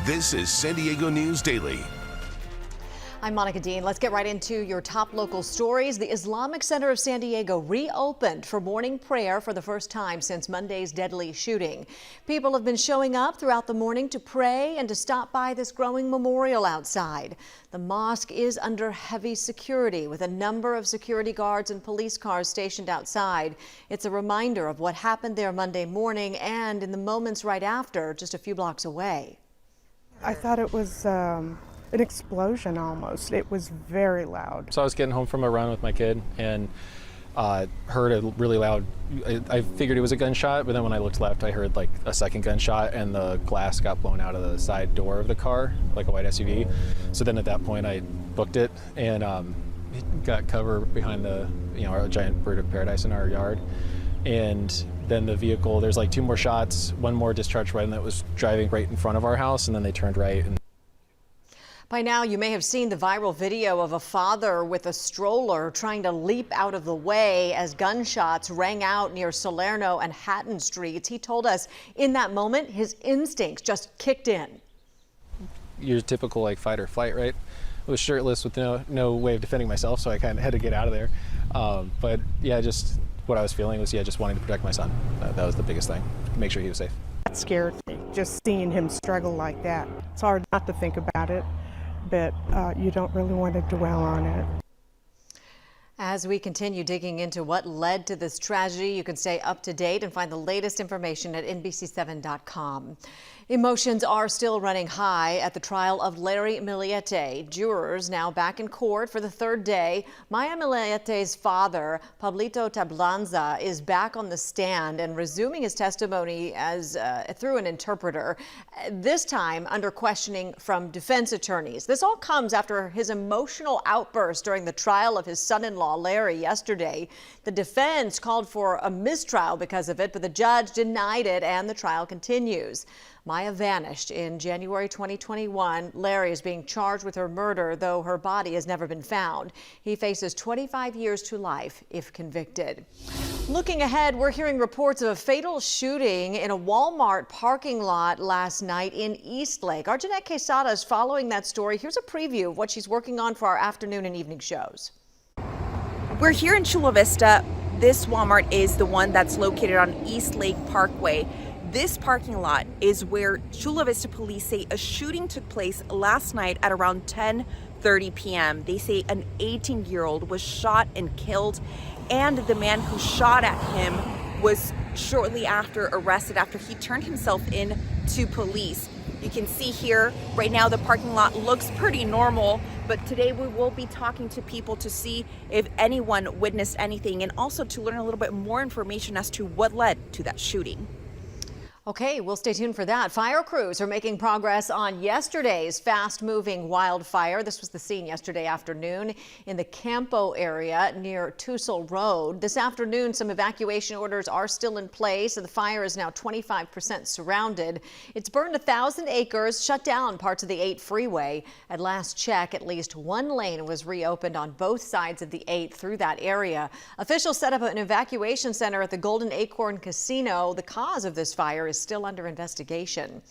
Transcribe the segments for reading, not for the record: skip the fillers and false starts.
This is San Diego News Daily. I'm Monica Dean. Let's get right into your top local stories. The Islamic Center of San Diego reopened for morning prayer for the first time since Monday's deadly shooting. People have been showing up throughout the morning to pray and to stop by this growing memorial outside. The mosque is under heavy security with a number of security guards and police cars stationed outside. It's a reminder of what happened there Monday morning and in the moments right after, just a few blocks away. I thought it was an explosion almost. It was very loud. So I was getting home from a run with my kid and heard a really loud, I figured it was a gunshot, but then when I looked left, I heard like a second gunshot and the glass got blown out of the side door of the car, like a white SUV. So then at that point I booked it and got cover behind the, our giant bird of paradise in our yard. And then the vehicle, there's like two more shots, one more discharged right, and that was driving right in front of our house, and then they turned right. And by now, you may have seen the viral video of a father with a stroller trying to leap out of the way as gunshots rang out near Salerno and Hatton Streets. He told us in that moment, his instincts just kicked in. Your typical like fight or flight, right? I was shirtless with no way of defending myself, so I kind of had to get out of there. But yeah, just what I was feeling was, just wanting to protect my son. That was the biggest thing, make sure he was safe. It scared me, just seeing him struggle like that. It's hard not to think about it, but you don't really want to dwell on it. As we continue digging into what led to this tragedy, you can stay up to date and find the latest information at NBC7.com. Emotions are still running high at the trial of Maya Millete. Jurors now back in court for the third day. Maya Milete's father, Pablito Tablanza, is back on the stand and resuming his testimony as through an interpreter, this time under questioning from defense attorneys. This all comes after his emotional outburst during the trial of his son-in-law, Larry, yesterday. The defense called for a mistrial because of it, but the judge denied it and the trial continues. Maya vanished in January 2021. Larry is being charged with her murder, though her body has never been found. He faces 25 years to life if convicted. Looking ahead, we're hearing reports of a fatal shooting in a Walmart parking lot last night in Eastlake. Our Jeanette Quesada is following that story. Here's a preview of what she's working on for our afternoon and evening shows. We're here in Chula Vista. This Walmart is the one that's located on Eastlake Parkway. This parking lot is where Chula Vista police say a shooting took place last night at around 10:30 p.m. They say an 18-year-old was shot and killed, and the man who shot at him was shortly after arrested after he turned himself in to police. You can see here right now the parking lot looks pretty normal, but today we will be talking to people to see if anyone witnessed anything and also to learn a little bit more information as to what led to that shooting. Okay, we'll stay tuned for that. Fire crews are making progress on yesterday's fast-moving wildfire. This was the scene yesterday afternoon in the Campo area near Tussle Road. This afternoon, some evacuation orders are still in place, and the fire is now 25% surrounded. It's burned 1,000 acres, shut down parts of the 8 freeway. At last check, at least one lane was reopened on both sides of the 8 through that area. Officials set up an evacuation center at the Golden Acorn Casino. The cause of this fire is still under investigation.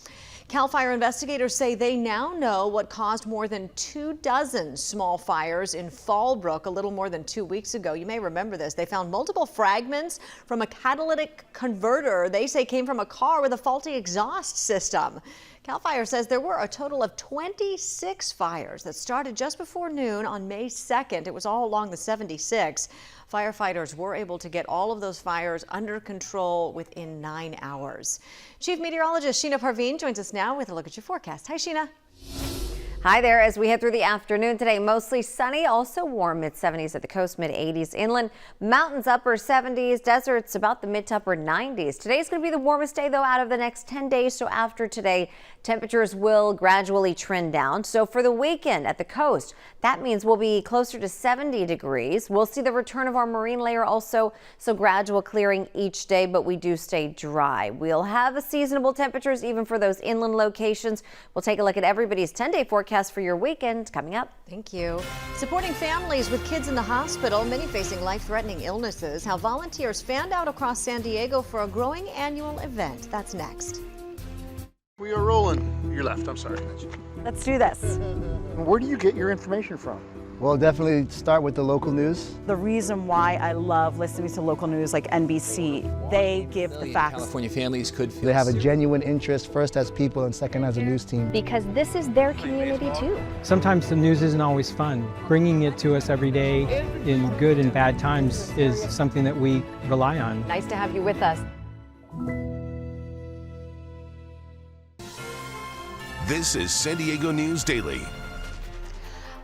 CAL FIRE investigators say they now know what caused more than 24 small fires in Fallbrook a little more than 2 weeks ago. You may remember this. They found multiple fragments from a catalytic converter they say came from a car with a faulty exhaust system. CAL FIRE says there were a total of 26 fires that started just before noon on May 2nd. It was all along the 76. Firefighters were able to get all of those fires under control within 9 hours. Chief Meteorologist Sheena Parveen joins us now with a look at your forecast. Hi, Sheena. Hi there. As we head through the afternoon today, mostly sunny, also warm, mid-70s at the coast, mid-80s inland, mountains upper 70s, deserts about the mid to upper 90s. Today's going to be the warmest day, though, out of the next 10 days. So after today, temperatures will gradually trend down. So for the weekend at the coast, that means we'll be closer to 70 degrees. We'll see the return of our marine layer also, so gradual clearing each day, but we do stay dry. We'll have seasonable temperatures even for those inland locations. We'll take a look at everybody's 10-day forecast for your weekend coming up. Thank you. Supporting families with kids in the hospital, many facing life-threatening illnesses. How volunteers fanned out across San Diego for a growing annual event. That's next. We are rolling. Your left, I'm sorry. Let's do this. Where do you get your information from? Well, definitely start with the local news. The reason why I love listening to local news like NBC, they give the facts. California families could feel They have a genuine interest, first as people and second as a news team. Because this is their community too. Sometimes the news isn't always fun. Bringing it to us every day in good and bad times is something that we rely on. Nice to have you with us. This is San Diego News Daily.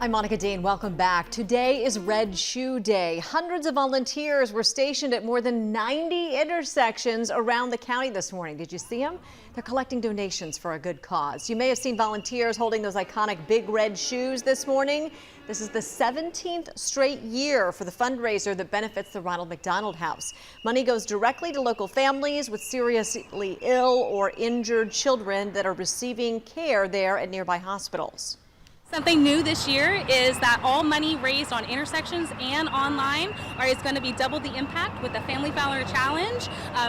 I'm Monica Dean. Welcome back. Today is Red Shoe Day. Hundreds of volunteers were stationed at more than 90 intersections around the county this morning. Did you see them? They're collecting donations for a good cause. You may have seen volunteers holding those iconic big red shoes this morning. This is the 17th straight year for the fundraiser that benefits the Ronald McDonald House. Money goes directly to local families with seriously ill or injured children that are receiving care there at nearby hospitals. Something new this year is that all money raised on intersections and online is going to be double the impact with the Family Fowler Challenge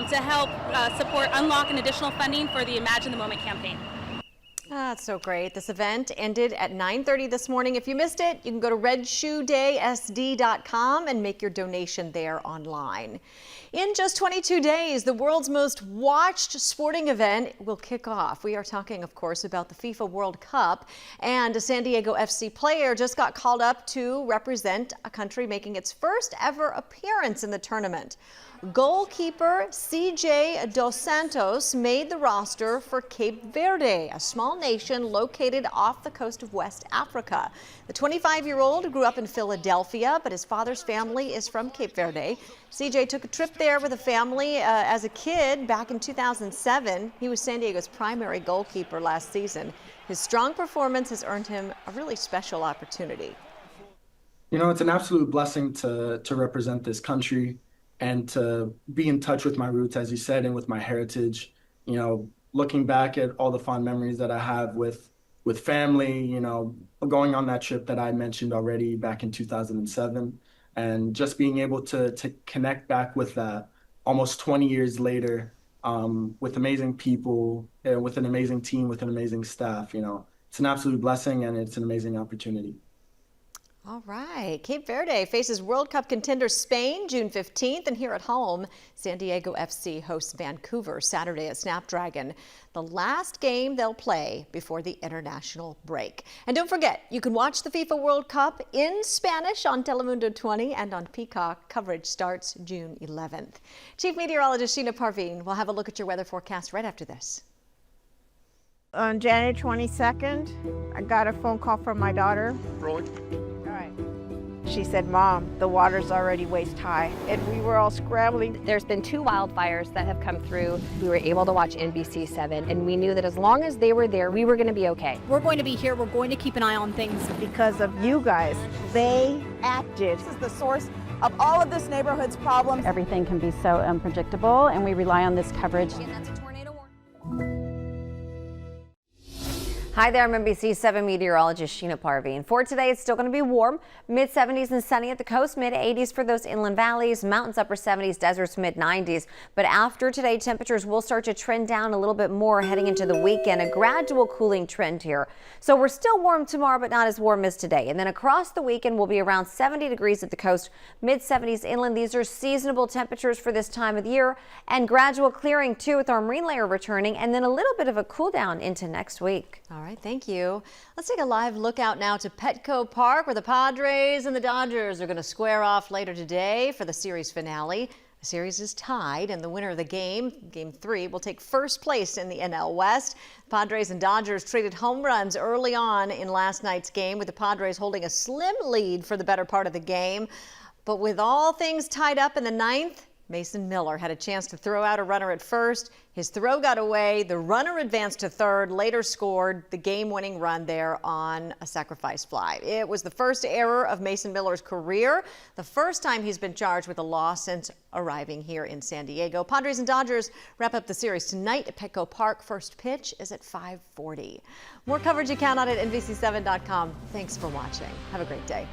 to help support unlock and additional funding for the Imagine the Moment campaign. That's so great. This event ended at 9:30 this morning. If you missed it, you can go to redshoedaysd.com and make your donation there online. In just 22 days, the world's most watched sporting event will kick off. We are talking, of course, about the FIFA World Cup, and a San Diego FC player just got called up to represent a country making its first ever appearance in the tournament. Goalkeeper CJ Dos Santos made the roster for Cape Verde, a small nation located off the coast of West Africa. The 25-year-old grew up in Philadelphia, but his father's family is from Cape Verde. CJ took a trip there with a family as a kid back in 2007. He was San Diego's primary goalkeeper last season. His strong performance has earned him a really special opportunity. You know, it's an absolute blessing to represent this country and to be in touch with my roots, as you said, and with my heritage. You know, looking back at all the fond memories that I have with family, you know, going on that trip that I mentioned already back in 2007, and just being able to connect back with that almost 20 years later, with amazing people, with an amazing team, with an amazing staff. You know, it's an absolute blessing and it's an amazing opportunity. All right. Cape Verde faces World Cup contender Spain June 15th, and here at home, San Diego FC hosts Vancouver Saturday at Snapdragon, the last game they'll play before the international break. And don't forget, you can watch the FIFA World Cup in Spanish on Telemundo 20 and on Peacock. Coverage starts June 11th. Chief Meteorologist Sheena Parveen will have a look at your weather forecast right after this. On January 22nd, I got a phone call from my daughter. Rolling. She said, "Mom, the water's already waist high," and we were all scrambling. There's been 2 wildfires that have come through. We were able to watch NBC 7, and we knew that as long as they were there, we were going to be okay. We're going to be here. We're going to keep an eye on things. Because of you guys, they acted. This is the source of all of this neighborhood's problems. Everything can be so unpredictable, and we rely on this coverage. And that's a tornado warning. Hi there, I'm NBC 7 meteorologist Sheena Parveen. For today, it's still going to be warm, mid-70s and sunny at the coast, mid-80s for those inland valleys, mountains upper 70s, deserts mid-90s. But after today, temperatures will start to trend down a little bit more heading into the weekend, a gradual cooling trend here. So we're still warm tomorrow, but not as warm as today. And then across the weekend, we'll be around 70 degrees at the coast, mid-70s inland. These are seasonable temperatures for this time of the year, and gradual clearing too with our marine layer returning, and then a little bit of a cool down into next week. All right, thank you. Let's take a live look out now to Petco Park, where the Padres and the Dodgers are going to square off later today for the series finale. The series is tied, and the winner of the game, Game 3, will take first place in the NL West. Padres and Dodgers traded home runs early on in last night's game, with the Padres holding a slim lead for the better part of the game. But with all things tied up in the ninth, Mason Miller had a chance to throw out a runner at first. His throw got away. The runner advanced to third, later scored the game-winning run there on a sacrifice fly. It was the first error of Mason Miller's career, the first time he's been charged with a loss since arriving here in San Diego. Padres and Dodgers wrap up the series tonight at Petco Park. First pitch is at 5:40. More coverage you count on at NBC7.com. Thanks for watching. Have a great day.